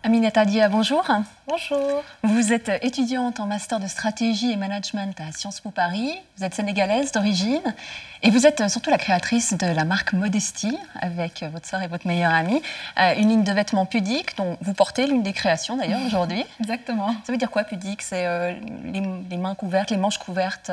Aminata Dia, bonjour. Bonjour. Vous êtes étudiante en master de stratégie et management à Sciences Po Paris. Vous êtes sénégalaise d'origine et vous êtes surtout la créatrice de la marque Modesty avec votre sœur et votre meilleure amie. Une ligne de vêtements pudiques dont vous portez l'une des créations d'ailleurs aujourd'hui. Exactement. Ça veut dire quoi pudique? C'est les mains couvertes, les manches couvertes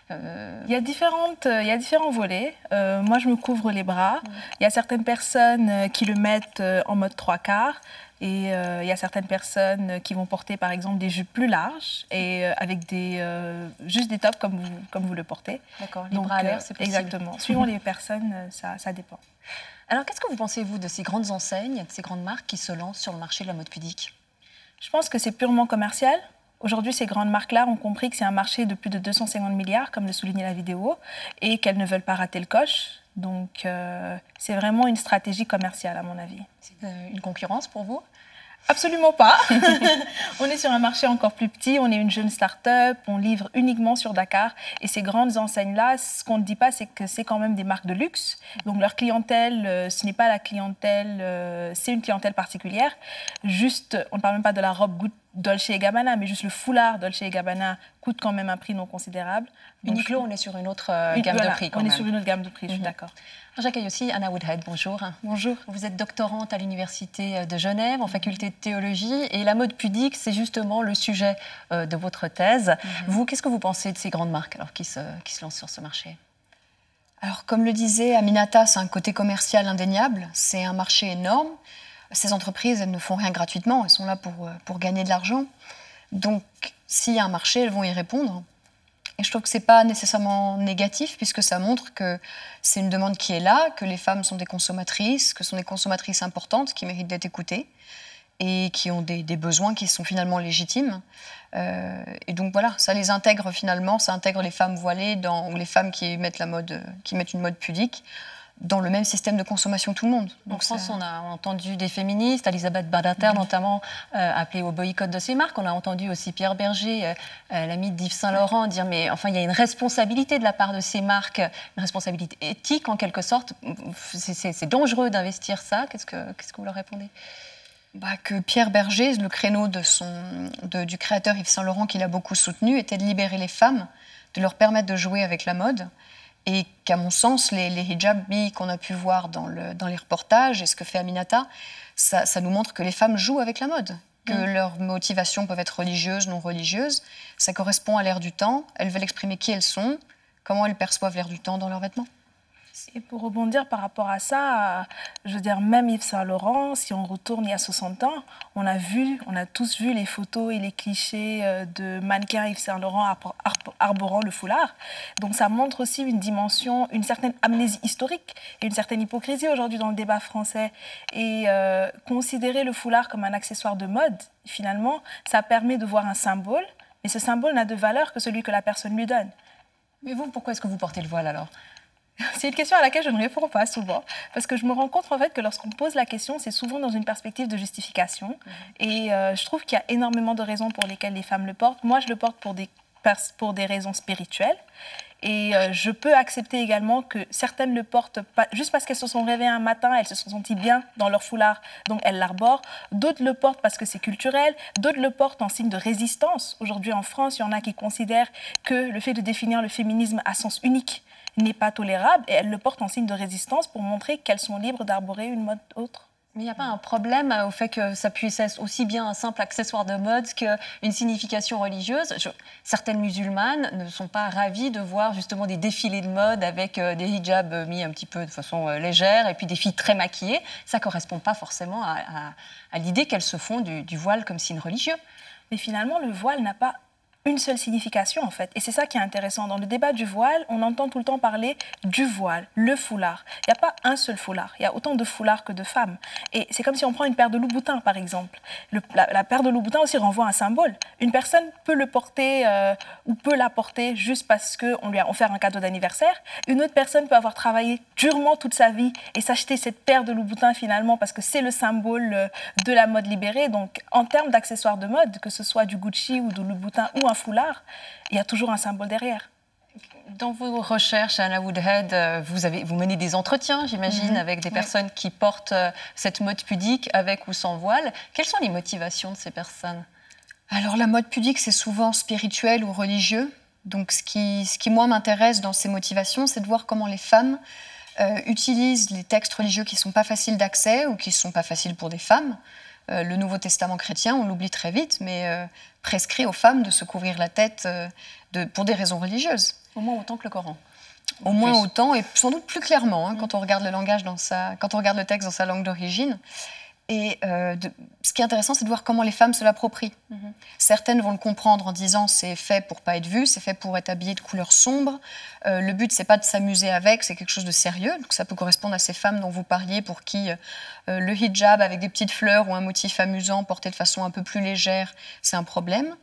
Il y a différents volets. Moi, je me couvre les bras. Il y a certaines personnes qui le mettent en mode 3/4. Et il y a certaines personnes qui vont porter, par exemple, des jupes plus larges et avec juste des tops comme vous le portez. D'accord, les bras à l'air, c'est possible. Exactement. Suivant les personnes, ça dépend. Alors, qu'est-ce que vous pensez, vous, de ces grandes enseignes, de ces grandes marques qui se lancent sur le marché de la mode pudique? Je pense que c'est purement commercial. Aujourd'hui, ces grandes marques-là ont compris que c'est un marché de plus de 250 milliards, comme le soulignait la vidéo, et qu'elles ne veulent pas rater le coche. Donc, c'est vraiment une stratégie commerciale, à mon avis. C'est une concurrence pour vous? Absolument pas. On est sur un marché encore plus petit, on est une jeune start-up, on livre uniquement sur Dakar. Et ces grandes enseignes-là, ce qu'on ne dit pas, c'est que c'est quand même des marques de luxe. Donc leur clientèle, ce n'est pas la clientèle, c'est une clientèle particulière. Juste, on ne parle même pas de la robe Dolce & Gabbana, mais juste le foulard Dolce & Gabbana coûte quand même un prix non considérable. Uniqlo, on est sur une autre gamme de prix quand même. On est sur une autre gamme de prix, je suis d'accord. J'accueille aussi Anna Woodhead, bonjour. Bonjour. Vous êtes doctorante à l'Université de Genève en faculté de théologie et la mode pudique, c'est justement le sujet de votre thèse. Vous, qu'est-ce que vous pensez de ces grandes marques alors, qui se lancent sur ce marché? Alors, comme le disait Aminata, c'est un côté commercial indéniable, c'est un marché énorme. Ces entreprises, elles ne font rien gratuitement, elles sont là pour gagner de l'argent. Donc, s'il y a un marché, elles vont y répondre. Et je trouve que ce n'est pas nécessairement négatif, puisque ça montre que c'est une demande qui est là, que les femmes sont des consommatrices, que ce sont des consommatrices importantes qui méritent d'être écoutées et qui ont des besoins qui sont finalement légitimes. Et donc voilà, ça les intègre finalement, ça intègre les femmes voilées ou les femmes qui mettent une mode pudique dans le même système de consommation que tout le monde. Donc en France, on a entendu des féministes, Elisabeth Badinter notamment, appeler au boycott de ces marques. On a entendu aussi Pierre Berger, l'ami d'Yves Saint-Laurent, dire mais enfin il y a une responsabilité de la part de ces marques, une responsabilité éthique en quelque sorte. C'est dangereux d'investir ça. Qu'est-ce que vous leur répondez? Que Pierre Berger, le créneau du créateur Yves Saint-Laurent qu'il a beaucoup soutenu, était de libérer les femmes, de leur permettre de jouer avec la mode. Et qu'à mon sens, les hijabis qu'on a pu voir dans les reportages et ce que fait Aminata, ça nous montre que les femmes jouent avec la mode, que leurs motivations peuvent être religieuses, non religieuses. Ça correspond à l'ère du temps. Elles veulent exprimer qui elles sont, comment elles perçoivent l'ère du temps dans leurs vêtements. Et pour rebondir par rapport à ça, je veux dire, même Yves Saint-Laurent, si on retourne il y a 60 ans, on a tous vu les photos et les clichés de mannequins Yves Saint-Laurent arborant le foulard. Donc ça montre aussi une dimension, une certaine amnésie historique et une certaine hypocrisie aujourd'hui dans le débat français. Et considérer le foulard comme un accessoire de mode, finalement, ça permet de voir un symbole, mais ce symbole n'a de valeur que celui que la personne lui donne. Mais vous, pourquoi est-ce que vous portez le voile alors? C'est une question à laquelle je ne réponds pas souvent, parce que je me rends compte en fait que lorsqu'on pose la question, c'est souvent dans une perspective de justification. Et je trouve qu'il y a énormément de raisons pour lesquelles les femmes le portent. Moi, je le porte pour des raisons spirituelles. Et je peux accepter également que certaines le portent pas, juste parce qu'elles se sont réveillées un matin, elles se sont senties bien dans leur foulard, donc elles l'arborent. D'autres le portent parce que c'est culturel, d'autres le portent en signe de résistance. Aujourd'hui en France, il y en a qui considèrent que le fait de définir le féminisme à sens unique n'est pas tolérable et elles le portent en signe de résistance pour montrer qu'elles sont libres d'arborer une mode autre. Mais il n'y a pas un problème au fait que ça puisse être aussi bien un simple accessoire de mode qu'une signification religieuse? Certaines musulmanes ne sont pas ravies de voir justement des défilés de mode avec des hijabs mis un petit peu de façon légère et puis des filles très maquillées. Ça ne correspond pas forcément à l'idée qu'elles se font du voile comme signe religieux. Mais finalement, le voile n'a pas une seule signification en fait. Et c'est ça qui est intéressant. Dans le débat du voile, on entend tout le temps parler du voile, le foulard. Il n'y a pas un seul foulard. Il y a autant de foulards que de femmes. Et c'est comme si on prend une paire de loups-boutins, par exemple. La paire de loups-boutins aussi renvoie un symbole. Une personne peut le porter ou peut la porter juste parce qu'on lui a offert un cadeau d'anniversaire. Une autre personne peut avoir travaillé durement toute sa vie et s'acheter cette paire de loups-boutins finalement parce que c'est le symbole de la mode libérée. Donc, en termes d'accessoires de mode, que ce soit du Gucci ou du louboutin ou un foulard, il y a toujours un symbole derrière. Dans vos recherches à Anna Woodhead, vous menez des entretiens, j'imagine, avec des personnes qui portent cette mode pudique avec ou sans voile. Quelles sont les motivations de ces personnes? Alors la mode pudique, c'est souvent spirituel ou religieux. Donc ce qui moi, m'intéresse dans ces motivations, c'est de voir comment les femmes utilisent les textes religieux qui ne sont pas faciles d'accès ou qui ne sont pas faciles pour des femmes. Le Nouveau Testament chrétien, on l'oublie très vite, mais prescrit aux femmes de se couvrir la tête pour des raisons religieuses. Au moins autant que le Coran. Au moins autant, et sans doute plus clairement, quand on regarde quand on regarde le texte dans sa langue d'origine. Et ce qui est intéressant, c'est de voir comment les femmes se l'approprient. Certaines vont le comprendre en disant c'est fait pour pas être vu, c'est fait pour être habillé de couleurs sombres. Le but, c'est pas de s'amuser avec, c'est quelque chose de sérieux. Donc ça peut correspondre à ces femmes dont vous parliez, pour qui le hijab avec des petites fleurs ou un motif amusant porté de façon un peu plus légère, c'est un problème.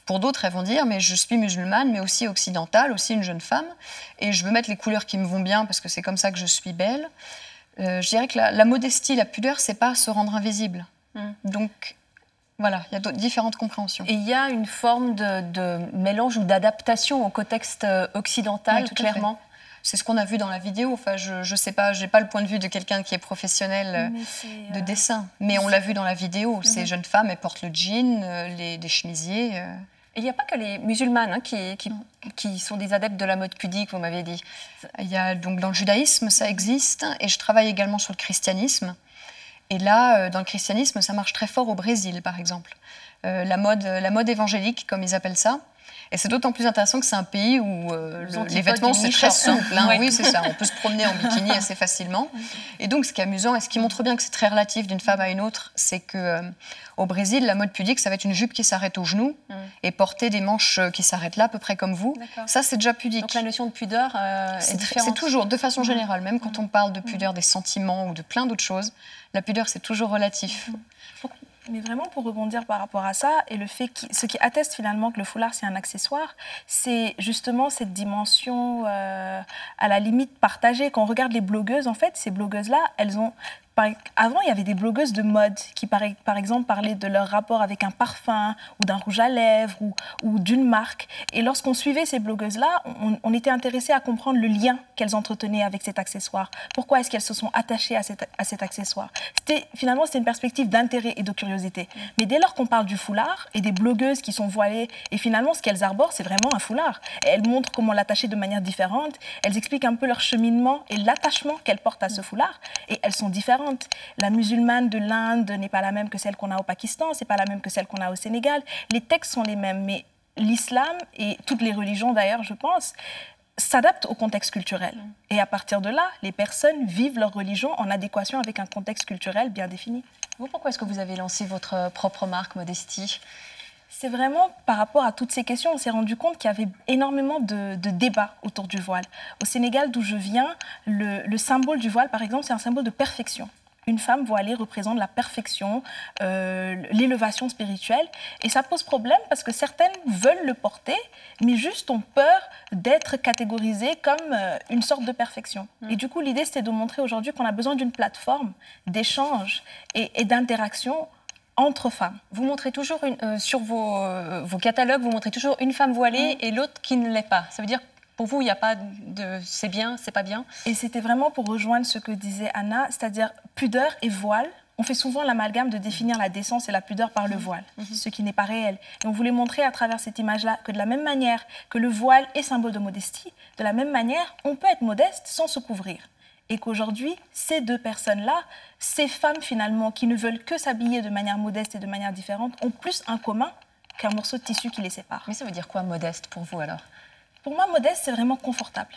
Pour d'autres, elles vont dire mais je suis musulmane, mais aussi occidentale, aussi une jeune femme, et je veux mettre les couleurs qui me vont bien parce que c'est comme ça que je suis belle. Je dirais que la modestie, la pudeur, c'est pas se rendre invisible. Donc, voilà, il y a différentes compréhensions. Et il y a une forme de mélange ou d'adaptation au contexte occidental, oui, clairement. C'est ce qu'on a vu dans la vidéo. Enfin, je sais pas, j'ai pas le point de vue de quelqu'un qui est professionnel de dessin, mais on l'a vu dans la vidéo. Ces jeunes femmes, elles portent le jean, des chemisiers. Et il n'y a pas que les musulmanes qui sont des adeptes de la mode pudique, vous m'avez dit. Il y a donc dans le judaïsme, ça existe, et je travaille également sur le christianisme. Et là, dans le christianisme, ça marche très fort au Brésil, par exemple. La mode évangélique, comme ils appellent ça. Et c'est d'autant plus intéressant que c'est un pays où les vêtements, c'est très souple. Oui, c'est ça. On peut se promener en bikini assez facilement. Et donc, ce qui est amusant et ce qui montre bien que c'est très relatif d'une femme à une autre, c'est qu'au Brésil, la mode pudique, ça va être une jupe qui s'arrête aux genoux et porter des manches qui s'arrêtent là, à peu près comme vous. Ça, c'est déjà pudique. Donc, la notion de pudeur est différente. C'est toujours, de façon générale, même quand on parle de pudeur des sentiments ou de plein d'autres choses, la pudeur, c'est toujours relatif. Mais vraiment, pour rebondir par rapport à ça, et ce qui atteste finalement que le foulard, c'est un accessoire, c'est justement cette dimension à la limite partagée. Quand on regarde les blogueuses, en fait, ces blogueuses-là, elles ont... Avant, il y avait des blogueuses de mode qui, par exemple, parlaient de leur rapport avec un parfum ou d'un rouge à lèvres ou d'une marque. Et lorsqu'on suivait ces blogueuses-là, on était intéressé à comprendre le lien qu'elles entretenaient avec cet accessoire. Pourquoi est-ce qu'elles se sont attachées à cet accessoire? Finalement, c'était une perspective d'intérêt et de curiosité. Mais dès lors qu'on parle du foulard et des blogueuses qui sont voilées, et finalement, ce qu'elles arborent, c'est vraiment un foulard. Et elles montrent comment l'attacher de manière différente. Elles expliquent un peu leur cheminement et l'attachement qu'elles portent à ce foulard. Et elles sont différentes. La musulmane de l'Inde n'est pas la même que celle qu'on a au Pakistan, c'est pas la même que celle qu'on a au Sénégal. Les textes sont les mêmes, mais l'islam et toutes les religions d'ailleurs, je pense, s'adaptent au contexte culturel. Et à partir de là, les personnes vivent leur religion en adéquation avec un contexte culturel bien défini. Vous, pourquoi est-ce que vous avez lancé votre propre marque Modesty? C'est vraiment par rapport à toutes ces questions, on s'est rendu compte qu'il y avait énormément de débats autour du voile. Au Sénégal, d'où je viens, le symbole du voile, par exemple, c'est un symbole de perfection. Une femme voilée représente la perfection, l'élévation spirituelle. Et ça pose problème parce que certaines veulent le porter, mais juste ont peur d'être catégorisées comme une sorte de perfection. Et du coup, l'idée, c'était de montrer aujourd'hui qu'on a besoin d'une plateforme d'échange et d'interaction entre femmes. Vous montrez toujours, sur vos catalogues, vous montrez toujours une femme voilée et l'autre qui ne l'est pas. Ça veut dire, pour vous, il n'y a pas de c'est bien, c'est pas bien? Et c'était vraiment pour rejoindre ce que disait Anna, c'est-à-dire pudeur et voile. On fait souvent l'amalgame de définir la décence et la pudeur par le voile, ce qui n'est pas réel. Et on voulait montrer à travers cette image-là que de la même manière que le voile est symbole de modestie, de la même manière, on peut être modeste sans se couvrir. Et qu'aujourd'hui, ces deux personnes-là, ces femmes finalement qui ne veulent que s'habiller de manière modeste et de manière différente, ont plus en commun qu'un morceau de tissu qui les sépare. Mais ça veut dire quoi modeste pour vous alors? Pour moi, modeste, c'est vraiment confortable.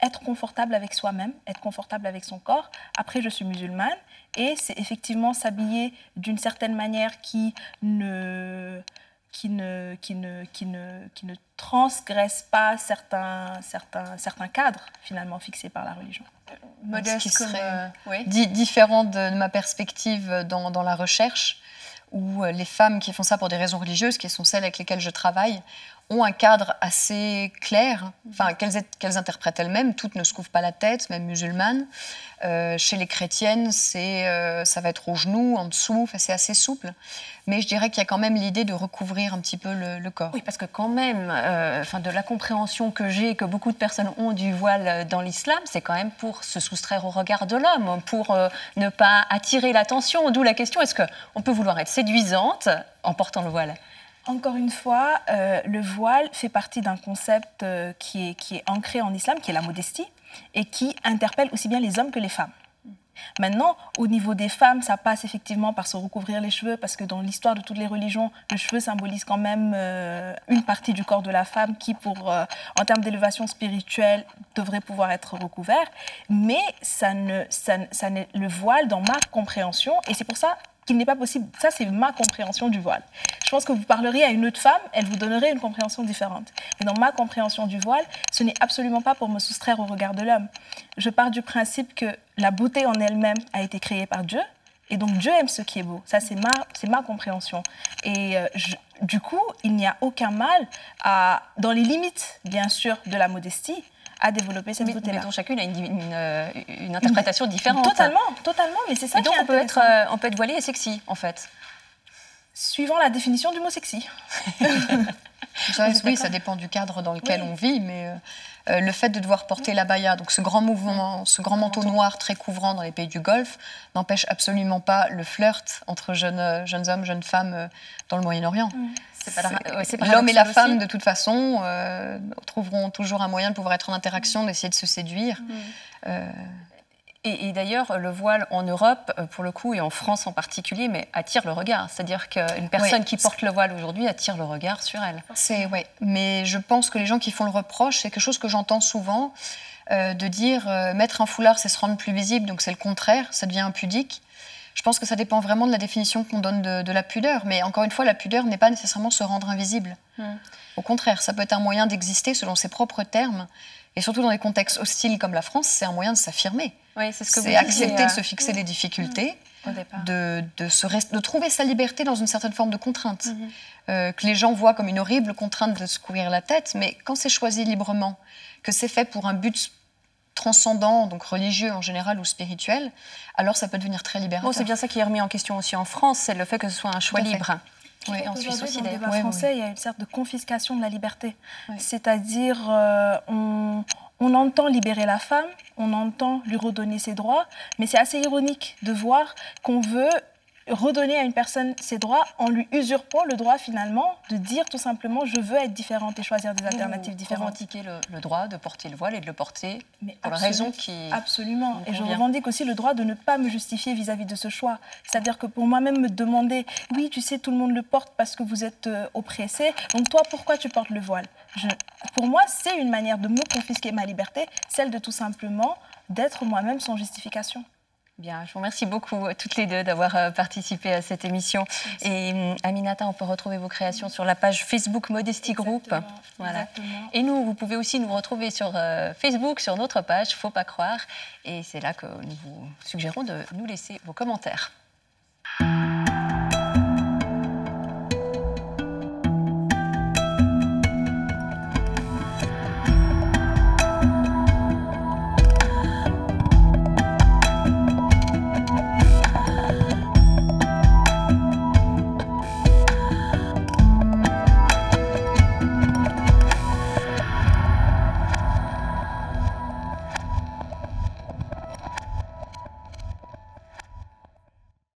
Être confortable avec soi-même, être confortable avec son corps. Après, je suis musulmane et c'est effectivement s'habiller d'une certaine manière qui ne transgresse pas certains cadres finalement fixés par la religion. Modeste, ce qui serait différent de ma perspective dans la recherche, où les femmes qui font ça pour des raisons religieuses, qui sont celles avec lesquelles je travaille, ont un cadre assez clair, enfin qu'elles interprètent elles-mêmes. Toutes ne se couvrent pas la tête, même musulmanes. Chez les chrétiennes, ça va être aux genoux, en dessous, c'est assez souple. Mais je dirais qu'il y a quand même l'idée de recouvrir un petit peu le corps. Oui, parce que quand même, de la compréhension que j'ai, que beaucoup de personnes ont du voile dans l'islam, c'est quand même pour se soustraire au regard de l'homme, pour ne pas attirer l'attention. D'où la question, est-ce qu'on peut vouloir être séduisante en portant le voile ? Encore une fois, le voile fait partie d'un concept qui est ancré en islam, qui est la modestie, et qui interpelle aussi bien les hommes que les femmes. Maintenant, au niveau des femmes, ça passe effectivement par se recouvrir les cheveux, parce que dans l'histoire de toutes les religions, le cheveu symbolise quand même une partie du corps de la femme qui, en termes d'élévation spirituelle, devrait pouvoir être recouvert. Mais le voile, dans ma compréhension, et c'est pour ça qu'il n'est pas possible, ça c'est ma compréhension du voile. Je pense que vous parleriez à une autre femme, elle vous donnerait une compréhension différente. Mais dans ma compréhension du voile, ce n'est absolument pas pour me soustraire au regard de l'homme. Je pars du principe que la beauté en elle-même a été créée par Dieu, et donc Dieu aime ce qui est beau. Ça c'est ma compréhension. Et du coup, il n'y a aucun mal dans les limites, bien sûr, de la modestie, à développer cette beauté-là. Mais dont chacune a une interprétation différente. Totalement, mais c'est ça et donc qui est intéressant. On peut être voilée et sexy, en fait. Suivant la définition du mot sexy. Oui, ça dépend du cadre dans lequel on vit, mais le fait de devoir porter l'abaya, donc ce grand mouvement, ce grand manteau noir très couvrant dans les pays du Golfe, n'empêche absolument pas le flirt entre jeunes hommes, jeunes femmes dans le Moyen-Orient. L'homme et la femme, de toute façon, trouveront toujours un moyen de pouvoir être en interaction, d'essayer de se séduire. Et d'ailleurs, le voile en Europe, pour le coup, et en France en particulier, mais attire le regard. C'est-à-dire qu'une personne qui porte le voile aujourd'hui attire le regard sur elle. Oui, mais je pense que les gens qui font le reproche, c'est quelque chose que j'entends souvent, de dire mettre un foulard, c'est se rendre plus visible, donc c'est le contraire, ça devient impudique. Je pense que ça dépend vraiment de la définition qu'on donne de la pudeur. Mais encore une fois, la pudeur n'est pas nécessairement se rendre invisible. Au contraire, ça peut être un moyen d'exister selon ses propres termes. Et surtout dans des contextes hostiles comme la France, c'est un moyen de s'affirmer. Oui, c'est ce que vous disiez, accepter de se fixer des difficultés, de trouver sa liberté dans une certaine forme de contrainte. Que les gens voient comme une horrible contrainte de se couvrir la tête, mais quand c'est choisi librement, que c'est fait pour un but transcendant, donc religieux en général ou spirituel, alors ça peut devenir très libérateur. C'est bien ça qui est remis en question aussi en France, c'est le fait que ce soit un choix libre. Oui, en Suisse aussi, dans le débat français, il y a une sorte de confiscation de la liberté. Oui. C'est-à-dire, on entend libérer la femme, on entend lui redonner ses droits, mais c'est assez ironique de voir qu'on veut redonner à une personne ses droits en lui usurpant le droit finalement de dire tout simplement je veux être différente et choisir des alternatives différentes. Revendiquer le droit de porter le voile et de le porter pour la raison qui... Absolument. Et je revendique aussi le droit de ne pas me justifier vis-à-vis de ce choix. C'est-à-dire que pour moi-même me demander oui tu sais tout le monde le porte parce que vous êtes oppressé, donc toi pourquoi tu portes le voile? Pour moi c'est une manière de me confisquer ma liberté, celle de tout simplement d'être moi-même sans justification. Bien, je vous remercie beaucoup toutes les deux d'avoir participé à cette émission. Merci. Et Aminata, on peut retrouver vos créations sur la page Facebook Modesty Group. Voilà. Exactement. Et vous pouvez aussi nous retrouver sur Facebook, sur notre page Faut pas croire. Et c'est là que nous vous suggérons de nous laisser vos commentaires.